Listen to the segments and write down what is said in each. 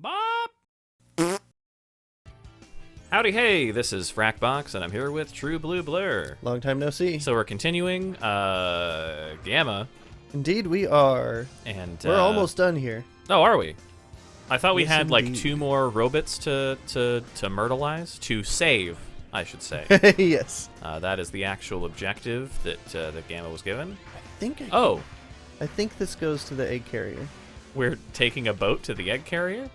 Bop! Howdy hey, this is Frakbox, and I'm here with TruBluBlur. Long time no see. So we're continuing Gamma. Indeed we are. And we're almost done here. Oh, are we? I thought we Yes, had like indeed. 2 more robots to myrtleize, to save, I should say. Yes. That is the actual objective that Gamma was given. I think this goes to the egg carrier. We're taking a boat to the egg carrier?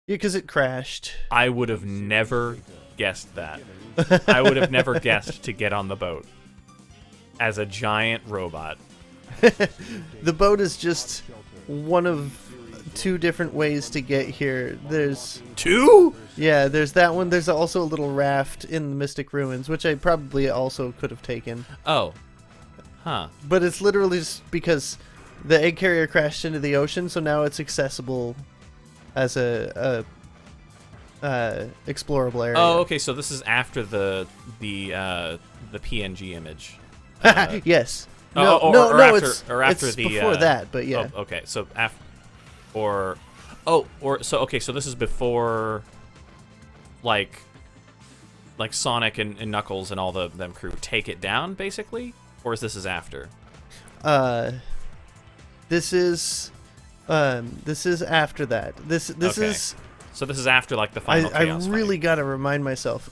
Yeah, because it crashed. I would have never guessed that. I would have never guessed to get on the boat as a giant robot. The boat is just one of 2 different ways to get here. There's 2? Yeah, there's that one. There's also a little raft in the Mystic Ruins, which I probably also could have taken. Oh. Huh. But it's literally just because the egg carrier crashed into the ocean, so now it's accessible as a explorable area. Oh, okay. So this is after the PNG image. Yes. Or after it's the before that, but yeah. Oh, okay. So so this is before, like Sonic and Knuckles and all them crew take it down, basically, or is this after? This is after that. This Okay. is. So this is after like the final chaos I really fight. gotta remind myself.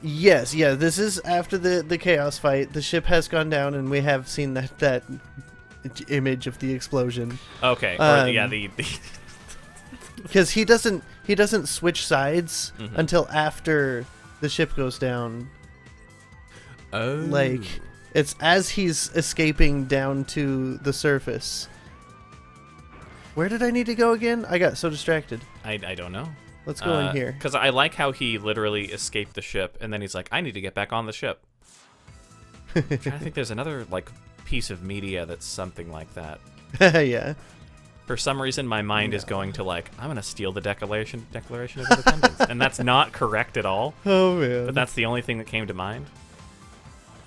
Yes, yeah. This is after the chaos fight. The ship has gone down, and we have seen that image of the explosion. Okay. Yeah. The Because he doesn't switch sides until after the ship goes down. Oh. Like, it's as he's escaping down to the surface. Where did I need to go again? I got so distracted. I don't know. Let's go in here. Because I like how he literally escaped the ship, and then he's like, I need to get back on the ship. I'm trying to think there's another like piece of media that's something like that. Yeah. For some reason, my mind is going to like, I'm gonna steal the Declaration of Independence, and that's not correct at all. Oh man. But that's the only thing that came to mind.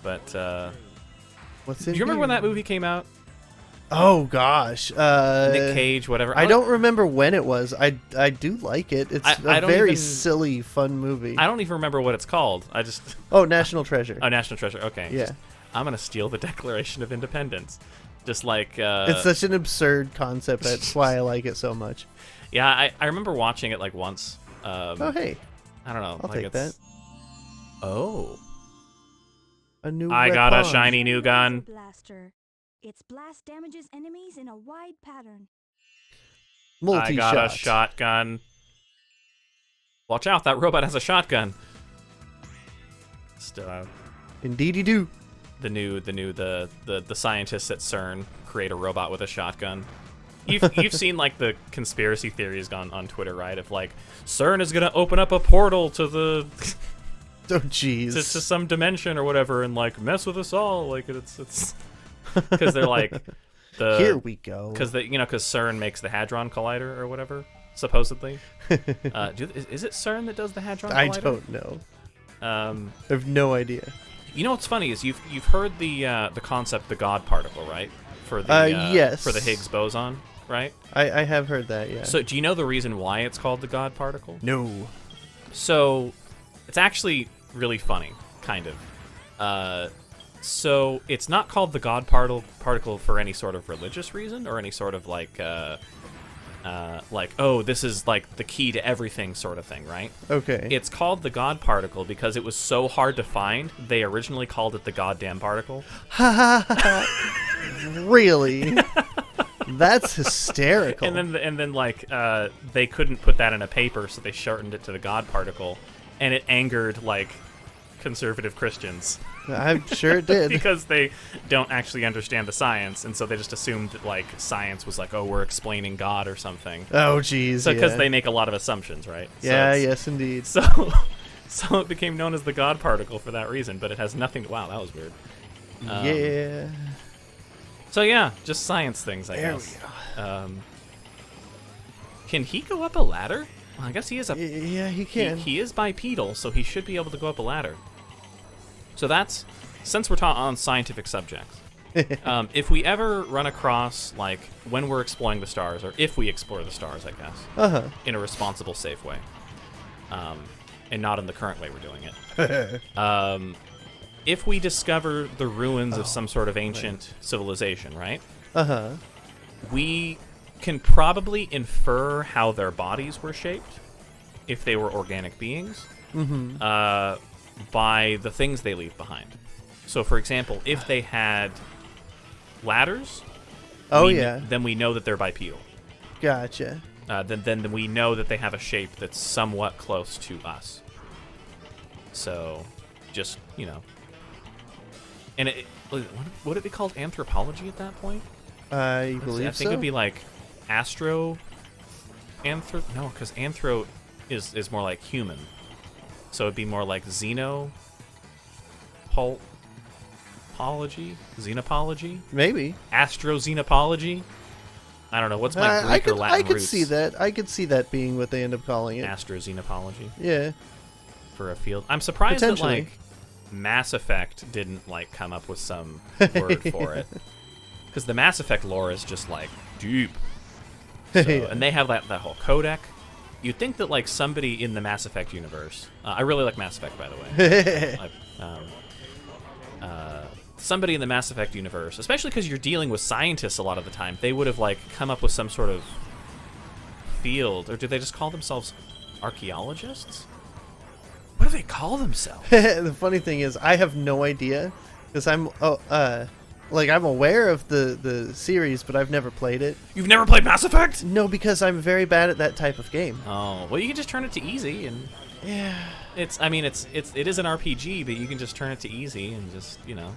But What's do in you remember here? when that movie came out? Oh gosh. Nick Cage, whatever. I don't remember when it was. I do like it. It's I a don't very even- silly, fun movie. I don't even remember what it's called. I just Oh, National Treasure. oh, National Treasure. Okay. Yeah. I'm gonna steal the Declaration of Independence. Just like It's such an absurd concept. That's why I like it so much. yeah, I remember watching it like once. Oh hey, I don't know. I'll like take that. Oh. A new. I got a weapon. shiny new gun. Blaster. Its blast damages enemies in a wide pattern. I Multi-shot. got a shotgun. Watch out, that robot has a shotgun. Indeed, you do. The scientists at CERN create a robot with a shotgun. You've seen like the conspiracy theories on Twitter, right? Of like CERN is gonna open up a portal to the Oh jeez. to some dimension or whatever, and like mess with us all. Like it's because they're like Here we go. because CERN makes the Hadron Collider or whatever, supposedly. Is it CERN that does the Hadron Collider? I don't know. I have no idea. You know what's funny is you've heard the concept, the God particle, right? For the yes. for the Higgs boson, right? I have heard that. Yeah. So do you know the reason why it's called the God particle? no. So it's actually really funny, kind of. So it's not called the God particle for any sort of religious reason or any sort of like oh, this is like the key to everything sort of thing, right? Okay. It's called the God particle because it was so hard to find. They originally called it the goddamn particle. Really? That's hysterical. And then like they couldn't put that in a paper, so they shortened it to the God particle, and it angered like conservative Christians I'm sure it did. because they don't actually understand the science, and so they just assumed that like science was like, oh, we're explaining God or something. Oh jeez. So because yeah. they make a lot of assumptions, right? Yeah. So Yes, indeed. So it became known as the God particle for that reason, but it has nothing. Wow, that was weird. Yeah. So yeah, just science things, I There guess. we go. Can he go up a ladder? Well, I guess he is a. Yeah, he can. He is bipedal, so he should be able to go up a ladder. So that's, since we're taught on scientific subjects, If we ever run across, like, when we're exploring the stars, or if we explore the stars, I guess, in a responsible, safe way, and not in the current way we're doing it, if we discover the ruins of some sort of ancient civilization, right? We can probably infer how their bodies were shaped, if they were organic beings, by the things they leave behind. So, for example, if they had ladders, then we know that they're bipedal. Gotcha. Then we know that they have a shape that's somewhat close to us. So, just, you know. And would it be called anthropology at that point? I believe so. I think it would be like no, because anthro is more like human. So it'd be more like xenopology? Maybe. Astroxenopology? I don't know. What's my Greek or Latin I could roots? see that. I could see that being what they end up calling it. Astroxenopology? Yeah. For a field. I'm surprised that, Potentially. like, Mass Effect didn't, like, come up with some word for it. Because the Mass Effect lore is just, like, deep. So, and they have that whole codec. You'd think that, like, somebody in the Mass Effect universe... I really like Mass Effect, by the way. Somebody in the Mass Effect universe, especially because you're dealing with scientists a lot of the time, they would have, like, come up with some sort of field. Or do they just call themselves archaeologists? What do they call themselves? The funny thing is, I have no idea, because I'm aware of the series, but I've never played it. You've never played Mass Effect? No, because I'm very bad at that type of game. Oh, well, you can just turn it to easy, and Yeah. it is an RPG, but you can just turn it to easy and just, you know.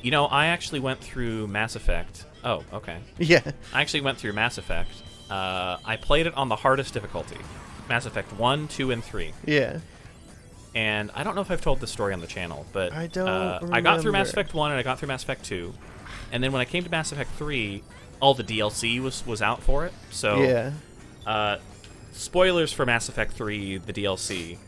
You know, I actually went through Mass Effect. Oh, okay. Yeah. I actually went through Mass Effect. I played it on the hardest difficulty. Mass Effect 1, 2, and 3. Yeah. And I don't know if I've told this story on the channel, but I don't I got through Mass remember. Effect 1 and I got through Mass Effect 2. And then when I came to Mass Effect 3, all the DLC was out for it. So, Yeah. Spoilers for Mass Effect 3, the DLC.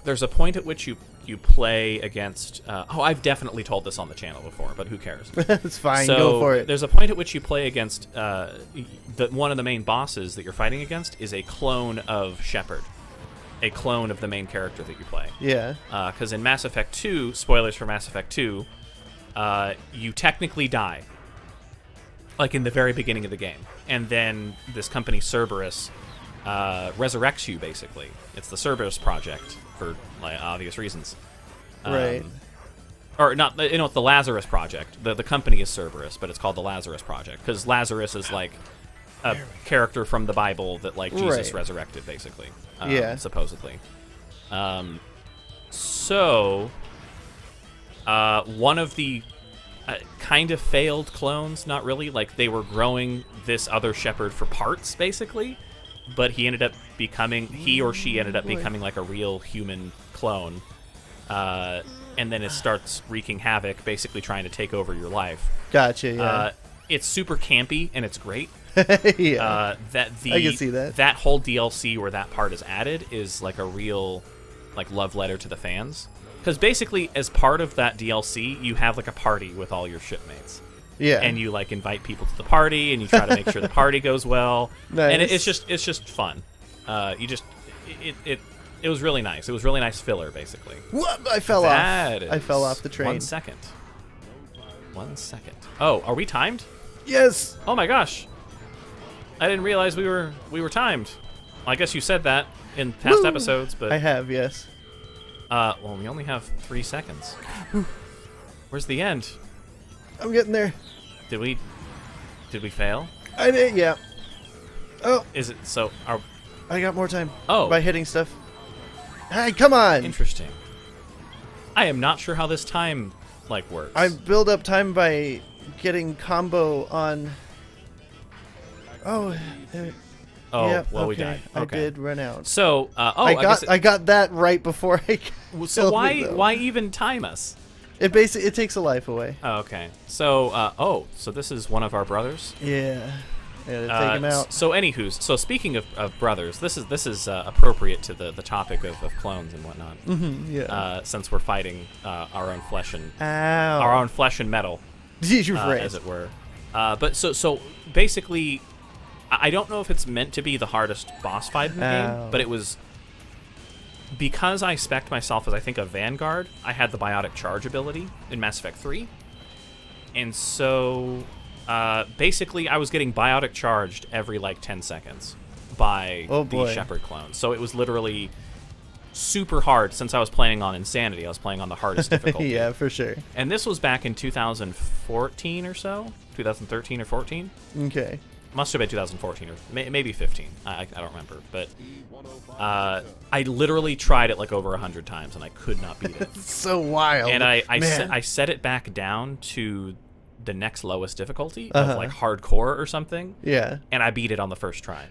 There's a point at which you play against... I've definitely told this on the channel before, but who cares? It's fine. So Go for it. There's a point at which you play against... one of the main bosses that you're fighting against is a clone of Shepard. A clone of the main character that you play. Yeah. Because in Mass Effect 2, spoilers for Mass Effect 2, you technically die. Like in the very beginning of the game. And then this company, Cerberus, resurrects you, basically. It's the Cerberus Project, for like, obvious reasons. Right. Or not, you know, it's the Lazarus Project. The company is Cerberus, but it's called the Lazarus Project. Because Lazarus is like a character from the Bible that, like, Jesus Right. resurrected, basically. Yeah. Supposedly. So, one of the kind of failed clones, not really, like, they were growing this other Shepard for parts, basically, but he or she ended up becoming, like, a real human clone. And then it starts wreaking havoc, basically trying to take over your life. Gotcha, yeah. It's super campy, and it's great. Yeah. I can see that. That whole DLC where that part is added is like a real, like, love letter to the fans. Because basically, as part of that DLC, you have like a party with all your shipmates. Yeah. And you like invite people to the party, and you try to make sure the party goes well. Nice. And it's just fun. It was really nice. It was really nice filler, basically. What? I fell off. I fell off the train. 1 second. Oh, are we timed? Yes. Oh my gosh. I didn't realize we were timed. I guess you said that in past Woo! episodes, but I have, yes. well, we only have 3 seconds. Where's the end? I'm getting there. Did we fail? I did, yeah. Oh, Is it so? I got more time. Oh. By hitting stuff. Hey, come on. Interesting. I am not sure how this time like works. I build up time by getting combo on. Oh. Oh, yep, well, we okay. died. I Okay. did run out. So, I got that right before I. So why even time us? It takes a life away. Oh, okay. So, so this is one of our brothers. Yeah. take him out. So anywho, so speaking of brothers, this is appropriate to the topic of clones and whatnot. Yeah. Since we're fighting our own flesh and Ow. our own flesh and metal, You're right. as it were. But so basically, I don't know if it's meant to be the hardest boss fight in the game, but it was because I spec'd myself as I think a Vanguard. I had the biotic charge ability in Mass Effect 3, and so basically I was getting biotic charged every like 10 seconds by the Shepard clone. So it was literally super hard since I was playing on Insanity. I was playing on the hardest difficulty. Yeah, for sure. And this was back in 2014 or so, 2013 or 14. Okay. Must have been 2014 or maybe 15. I don't remember. But I literally tried it like over 100 times and I could not beat it. It's so wild. And I set it back down to the next lowest difficulty of like hardcore or something. Yeah. And I beat it on the first try.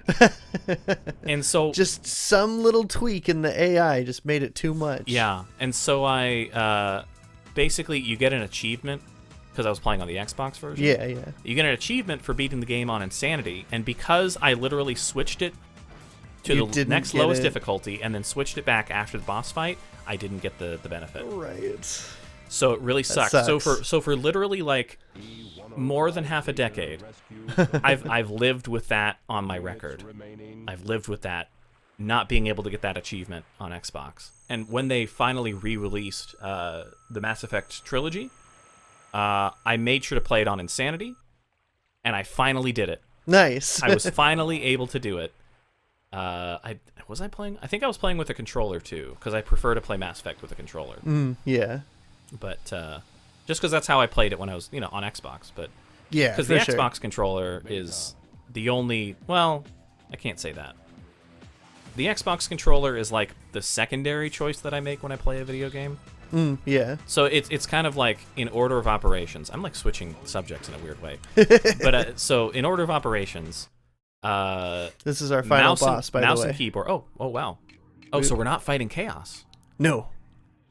And so just some little tweak in the AI just made it too much. Yeah. And so I basically you get an achievement because I was playing on the Xbox version. Yeah. You get an achievement for beating the game on Insanity, and because I literally switched it to the next lowest difficulty and then switched it back after the boss fight, I didn't get the benefit. Right. So it really sucks. Sucks. So for literally like more than half a decade, I've lived with that on my record. I've lived with that not being able to get that achievement on Xbox. And when they finally re-released the Mass Effect trilogy, I made sure to play it on Insanity, and I finally did it. Nice. I was finally able to do it. I think I was playing with a controller too, because I prefer to play Mass Effect with a controller. Yeah. But just because that's how I played it when I was, on Xbox. But yeah, because the Xbox controller is the only. Well, I can't say that. The Xbox controller is like the secondary choice that I make when I play a video game. Yeah. So it's kind of like in order of operations. I'm like switching subjects in a weird way. But so in order of operations, this is our final boss, by the way. Mouse and keyboard. Oh wow. Oh, so we're not fighting Chaos. No,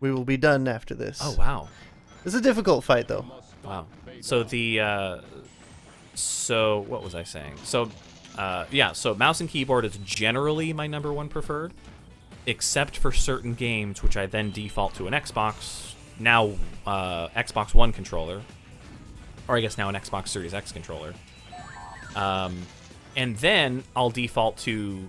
we will be done after this. Oh wow. It's a difficult fight though. Wow. So so what was I saying? So so mouse and keyboard is generally my number one preferred, except for certain games, which I then default to an Xbox, now Xbox One controller, or I guess now an Xbox Series X controller. And then I'll default to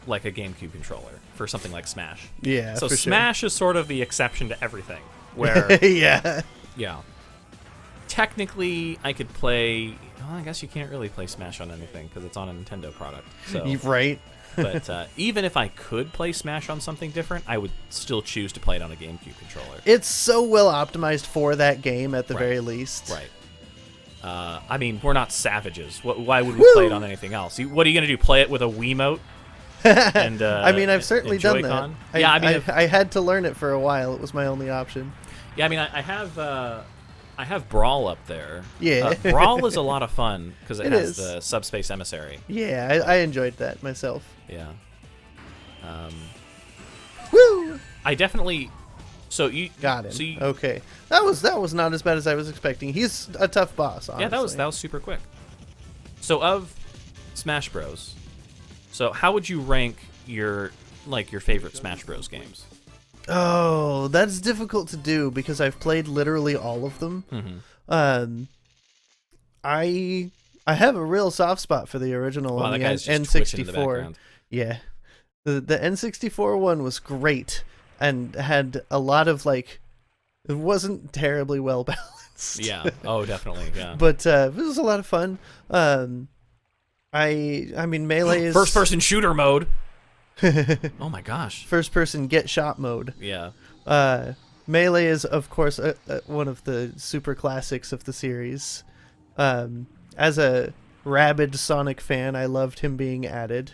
like a GameCube controller for something like Smash. Yeah, so for Smash is sort of the exception to everything, where yeah. Technically, I could play. Well, I guess you can't really play Smash on anything because it's on a Nintendo product. So. Right. But even if I could play Smash on something different, I would still choose to play it on a GameCube controller. It's so well optimized for that game at the very least. Right. I mean, we're not savages. Why would we play it on anything else? What are you going to do, play it with a Wiimote? And, I mean, I've certainly done that. Yeah, I had to learn it for a while. It was my only option. Yeah, I mean, I have Brawl up there. Yeah. Brawl is a lot of fun because it has is. the Subspace Emissary. Yeah, I enjoyed that myself. Yeah. Woo! I definitely. So you got him. So okay, that was not as bad as I was expecting. He's a tough boss. Honestly. Yeah, that was super quick. So of Smash Bros. So how would you rank your favorite Smash Bros. Games? Oh, that's difficult to do because I've played literally all of them. Mm-hmm. I have a real soft spot for the original on the N64. Yeah, the N64 one was great and had a lot of it wasn't terribly well balanced. Yeah. Oh, definitely. Yeah. But it was a lot of fun. I mean, Melee is first-person shooter mode. Oh my gosh. First-person get shot mode. Yeah. Melee is, of course, one of the super classics of the series. As a rabid Sonic fan, I loved him being added.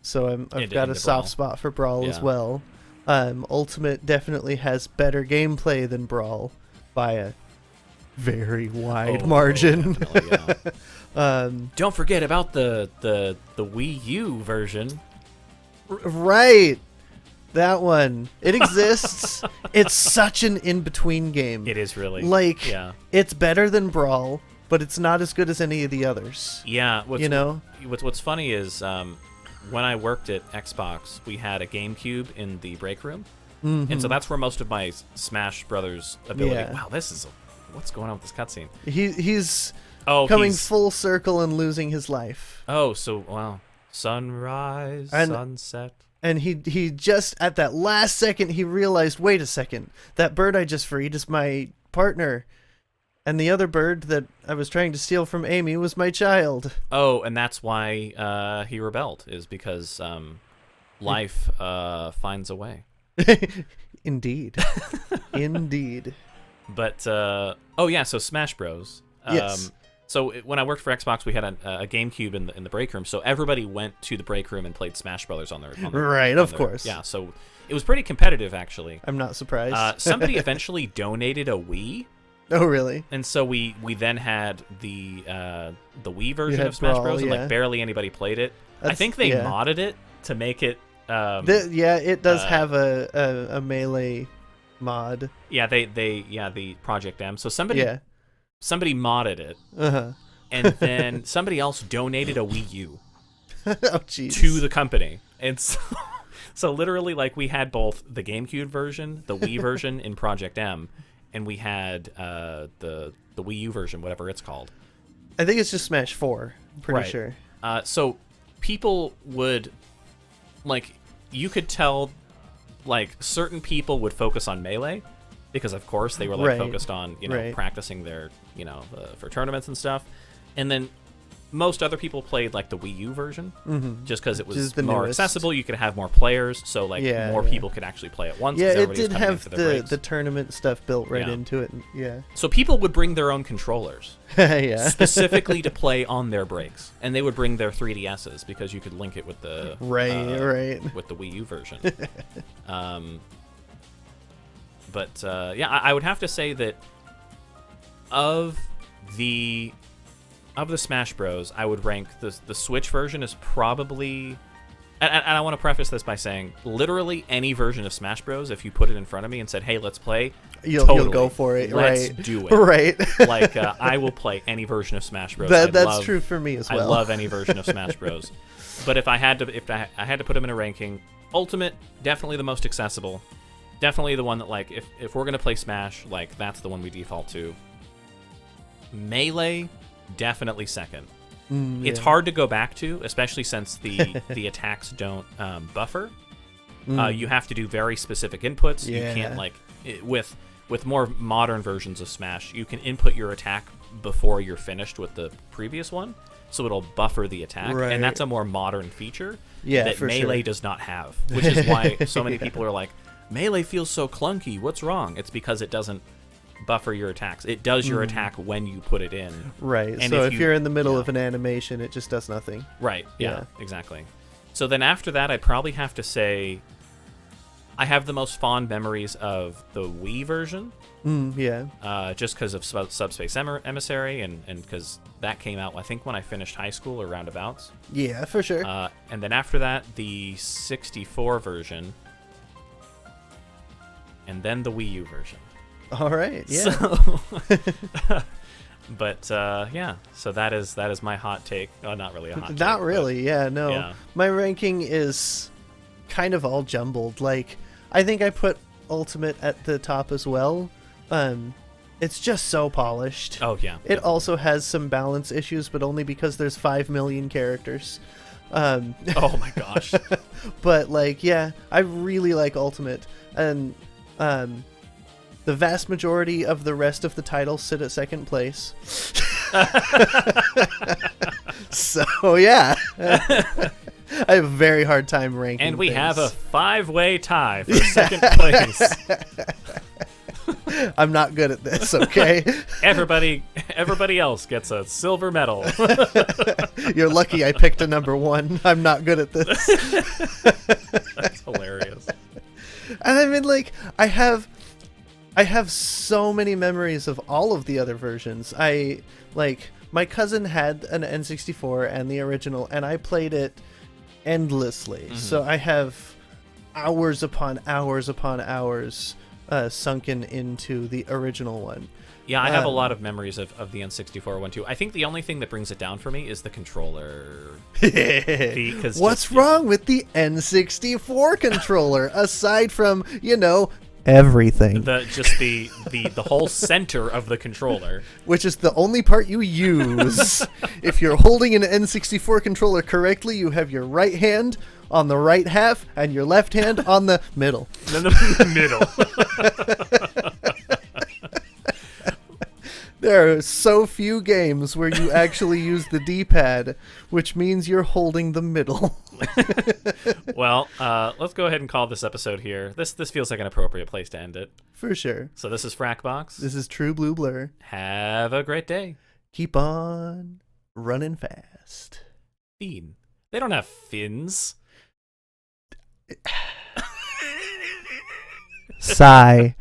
So I've got a soft spot for Brawl as well. Ultimate definitely has better gameplay than Brawl by a very wide margin. Yeah. Don't forget about the Wii U version. Right. That one. It exists. It's such an in-between game. It is really. It's better than Brawl, but it's not as good as any of the others. Yeah, know? What's funny is when I worked at Xbox, we had a GameCube in the break room, and so that's where most of my Smash Brothers ability. Yeah. Wow, what's going on with this cutscene? He's coming full circle and losing his life. Oh, so wow, sunrise, sunset. And he just at that last second he realized, wait a second, that bird I just freed is my partner. And the other bird that I was trying to steal from Amy was my child. Oh, and that's why he rebelled, is because life finds a way. Indeed. Indeed. But, so Smash Bros. Yes. So when I worked for Xbox, we had a GameCube in the break room, so everybody went to the break room and played Smash Brothers on their right, of course. Yeah, so it was pretty competitive, actually. I'm not surprised. Somebody eventually donated a Wii. Oh, really? And so we then had the Wii version of Smash Bros. And like barely anybody played it. I think they modded it to make it. It does have a melee mod. Yeah, the Project M. So somebody modded it, and then somebody else donated a Wii U to the company, and so literally like we had both the GameCube version, the Wii version in Project M. And we had the Wii U version, whatever it's called. I think it's just Smash 4. I'm pretty sure. So people would, like, you could tell, like, certain people would focus on Melee because, of course, they were, like, focused on, practicing their, for tournaments and stuff. And then most other people played, like, the Wii U version just because it was more accessible. You could have more players, so, like, more people could actually play at once. Yeah, it did have the tournament stuff built right into it. Yeah. So people would bring their own controllers specifically to play on their breaks. And they would bring their 3DSs because you could link it with the with the Wii U version. I would have to say that of the Smash Bros, I would rank the Switch version is probably, and I want to preface this by saying, literally any version of Smash Bros, if you put it in front of me and said, "Hey, let's play," you'll go for it. Let's do it. Right. Like I will play any version of Smash Bros. That's true for me as well. I love any version of Smash Bros. But if I had to put them in a ranking, Ultimate definitely the most accessible, definitely the one that, like, if we're gonna play Smash, like, that's the one we default to. Melee. Definitely second. It's hard to go back to, especially since the attacks don't buffer. You have to do very specific inputs. You can't, like, with more modern versions of Smash, you can input your attack before you're finished with the previous one, so it'll buffer the attack, and that's a more modern feature that Melee does not have, which is why so many people are like, Melee feels so clunky. What's wrong? It's because it doesn't buffer your attacks. It does your attack when you put it in. Right. And so if you're in the middle of an animation, it just does nothing. Right. Yeah, exactly. So then after that, I'd probably have to say I have the most fond memories of the Wii version. Just because of Subspace Emissary and because that came out, I think, when I finished high school or roundabouts. Yeah, for sure. And then after that, the 64 version. And then the Wii U version. All right, yeah. So, but so that is my hot take. Oh, not really a hot take. Not really, no. Yeah. My ranking is kind of all jumbled. Like, I think I put Ultimate at the top as well. It's just so polished. Oh, yeah. It also has some balance issues, but only because there's 5 million characters. Oh my gosh. But, like, I really like Ultimate. And the vast majority of the rest of the titles sit at second place. So, yeah. I have a very hard time ranking And we things. have a 5-way tie for second place. I'm not good at this, okay? Everybody else gets a silver medal. You're lucky I picked a number 1. I'm not good at this. That's hilarious. And I mean, like, I have so many memories of all of the other versions. My cousin had an N64 and the original, and I played it endlessly. So I have hours upon hours upon hours sunken into the original one. Yeah, I have a lot of memories of the N64 one too. I think the only thing that brings it down for me is the controller. What's wrong with the N64 controller aside from, everything? The whole center of the controller, which is the only part you use. If you're holding an N64 controller correctly, you have your right hand on the right half and your left hand on the middle. There are so few games where you actually use the D-pad, which means you're holding the middle. Well, let's go ahead and call this episode here. This feels like an appropriate place to end it. For sure. So this is Frakbox. This is TruBluBlur. Have a great day. Keep on running fast. Fin. They don't have fins. Sigh.